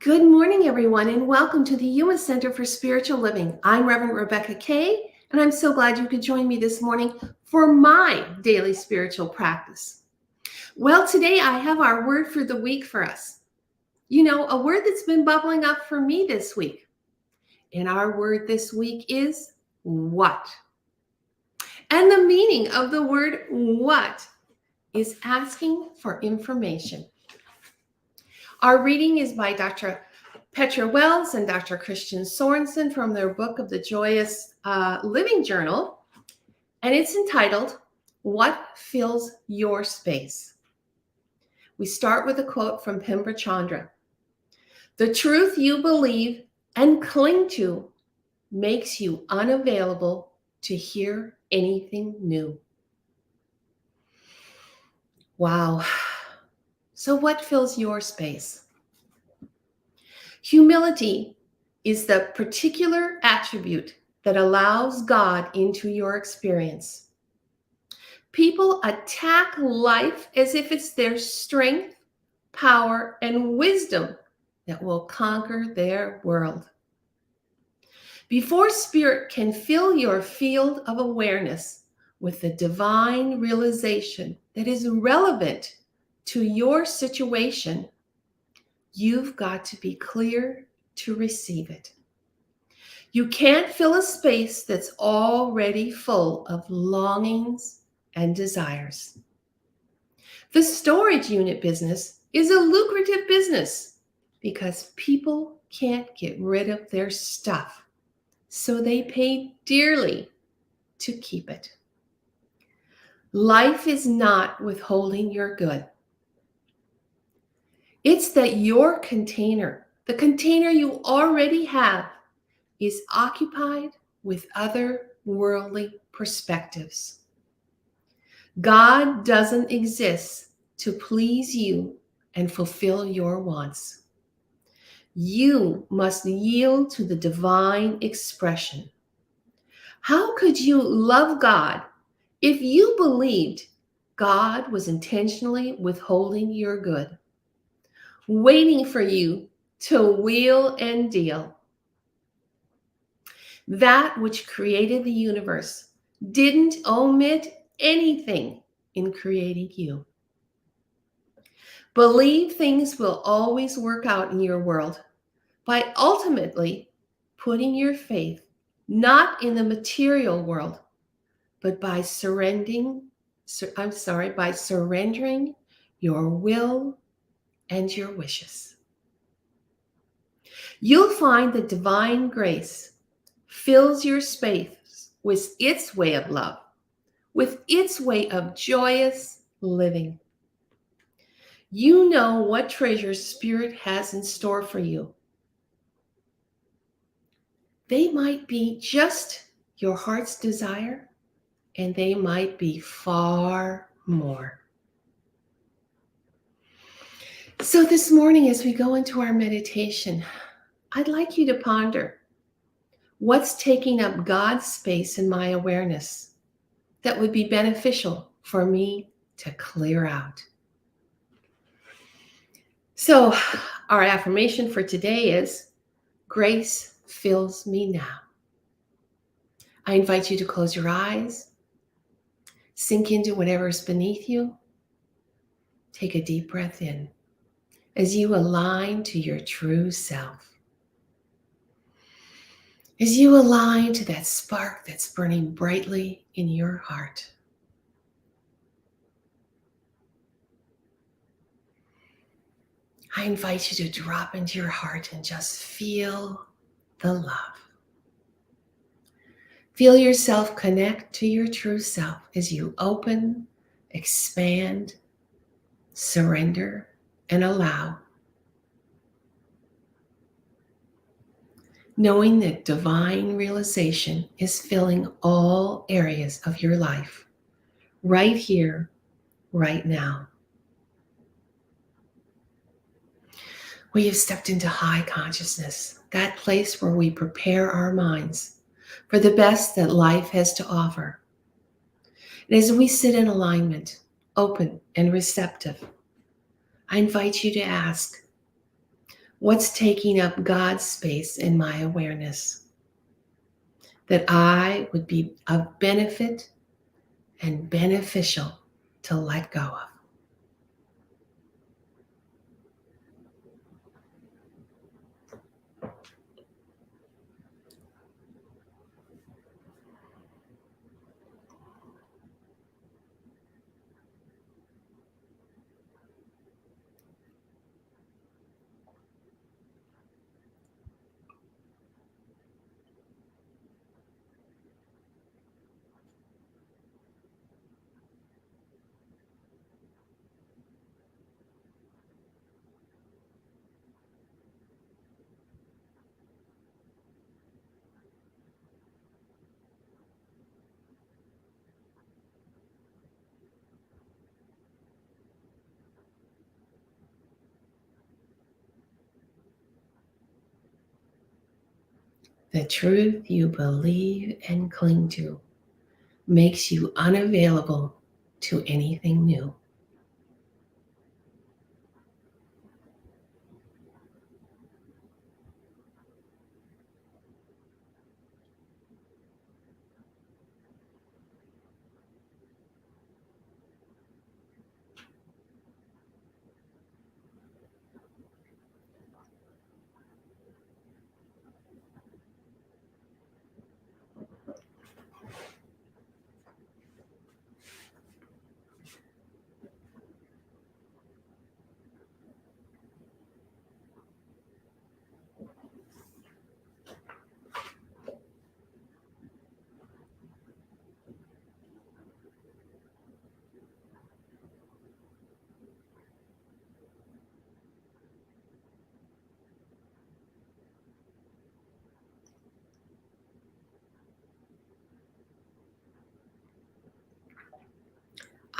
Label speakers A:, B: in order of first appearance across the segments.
A: Good morning, everyone, and welcome to the Yuma Center for Spiritual Living. I'm Reverend Rebecca Kay, and I'm so glad you could join me this morning for my daily spiritual practice. Well, today I have our word for the week for us. A word that's been bubbling up for me this week. And our word this week is what? And the meaning of the word what is asking for information. Our reading is by Dr. Petra Wells and Dr. Christian Sorensen from their book of the Joyous Living Journal, and it's entitled, What Fills Your Space? We start with a quote from Pemba Chandra. The truth you believe and cling to makes you unavailable to hear anything new. Wow. So what fills your space? Humility is the particular attribute that allows God into your experience. People attack life as if it's their strength, power, and wisdom that will conquer their world. Before Spirit can fill your field of awareness with the divine realization that is relevant to your situation, you've got to be clear to receive it. You can't fill a space that's already full of longings and desires. The storage unit business is a lucrative business because people can't get rid of their stuff, so they pay dearly to keep it. Life is not withholding your good. It's that your container, the container you already have, is occupied with other worldly perspectives. God doesn't exist to please you and fulfill your wants. You must yield to the divine expression. How could you love God if you believed God was intentionally withholding your good, waiting for you to wheel and deal? That which created the universe didn't omit anything in creating you. Believe things will always work out in your world by ultimately putting your faith not in the material world, but by surrendering your will and your wishes. You'll find that divine grace fills your space with its way of love, with its way of joyous living. You know what treasures Spirit has in store for you. They might be just your heart's desire, and they might be far more. So this morning, as we go into our meditation, I'd like you to ponder, what's taking up God's space in my awareness that would be beneficial for me to clear out? So our affirmation for today is, grace fills me now. I invite you to close your eyes, sink into whatever's beneath you. Take a deep breath in as you align to your true self. As you align to that spark that's burning brightly in your heart. I invite you to drop into your heart and just feel the love. Feel yourself connect to your true self as you open, expand, surrender, and allow. Knowing that divine realization is filling all areas of your life, right here, right now. We have stepped into high consciousness, that place where we prepare our minds for the best that life has to offer. And as we sit in alignment, open and receptive, I invite you to ask, What's taking up God's space in my awareness that I would be of benefit and beneficial to let go of? The truth you believe and cling to makes you unavailable to anything new.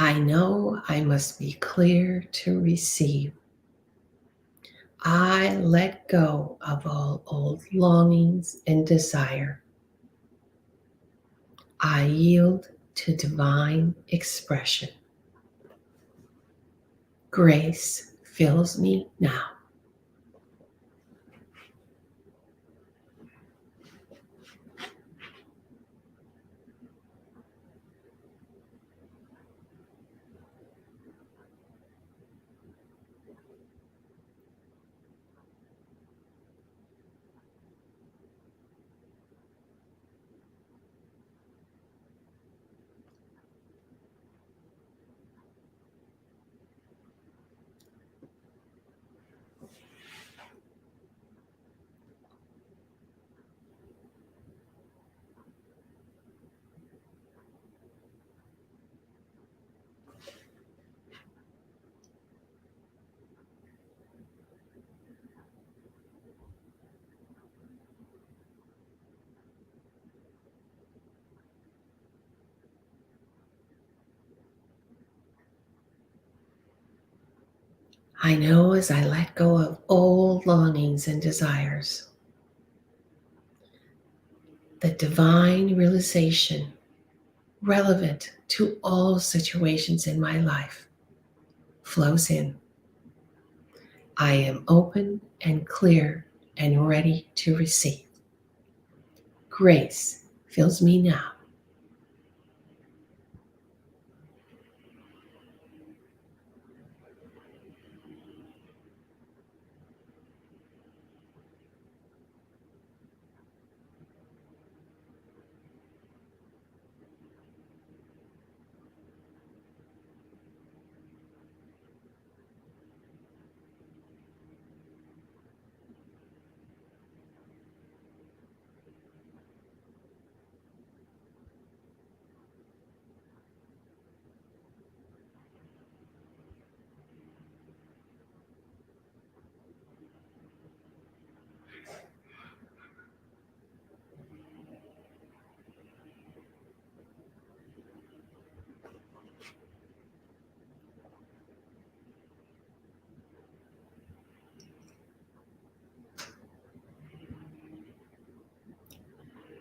A: I know I must be clear to receive. I let go of all old longings and desire. I yield to divine expression. Grace fills me now. I know as I let go of old longings and desires, the divine realization relevant to all situations in my life flows in. I am open and clear and ready to receive. Grace fills me now.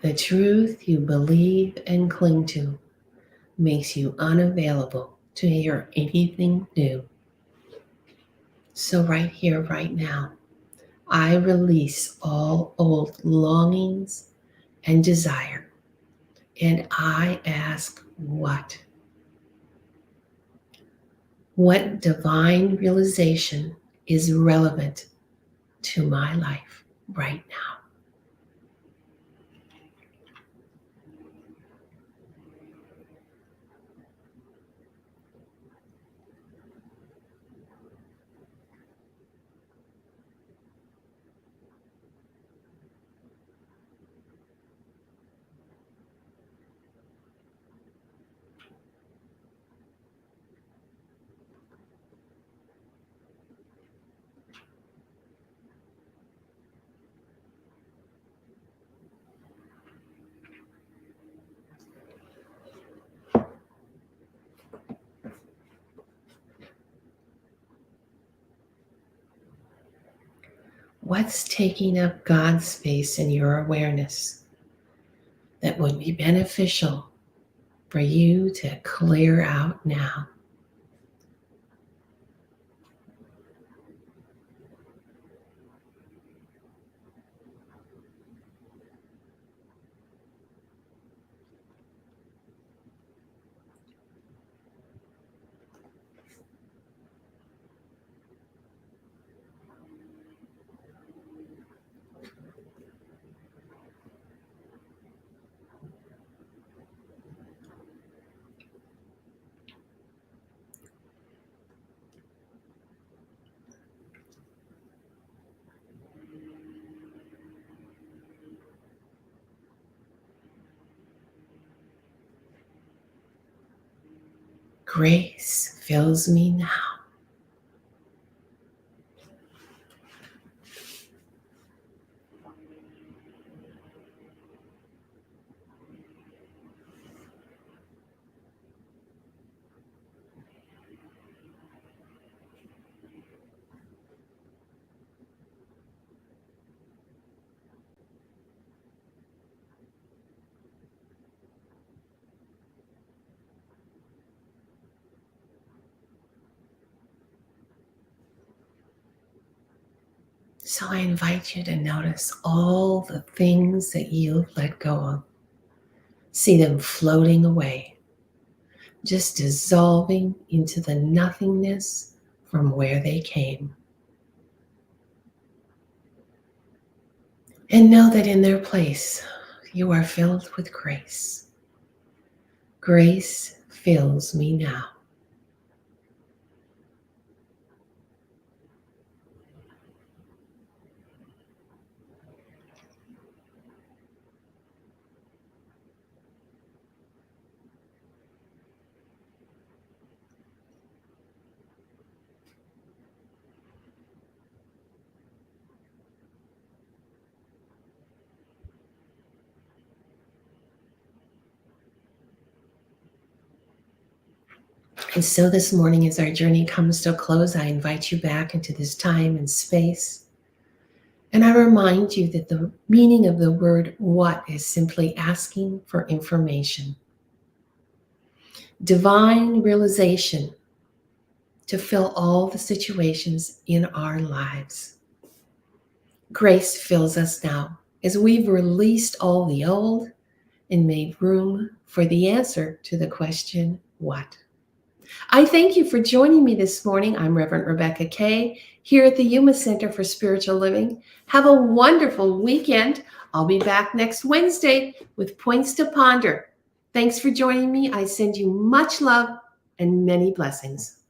A: The truth you believe and cling to makes you unavailable to hear anything new. So right here, right now, I release all old longings and desire. And I ask what? What divine realization is relevant to my life right now? What's taking up God's space in your awareness that would be beneficial for you to clear out now? Grace fills me now. So I invite you to notice all the things that you've let go of. See them floating away, just dissolving into the nothingness from where they came. And know that in their place, you are filled with grace. Grace fills me now. And so this morning, as our journey comes to a close, I invite you back into this time and space. And I remind you that the meaning of the word what is simply asking for information. Divine realization to fill all the situations in our lives. Grace fills us now as we've released all the old and made room for the answer to the question, what? I thank you for joining me this morning. I'm Reverend Rebecca Kay here at the Yuma Center for Spiritual Living. Have a wonderful weekend. I'll be back next Wednesday with Points to Ponder. Thanks for joining me. I send you much love and many blessings.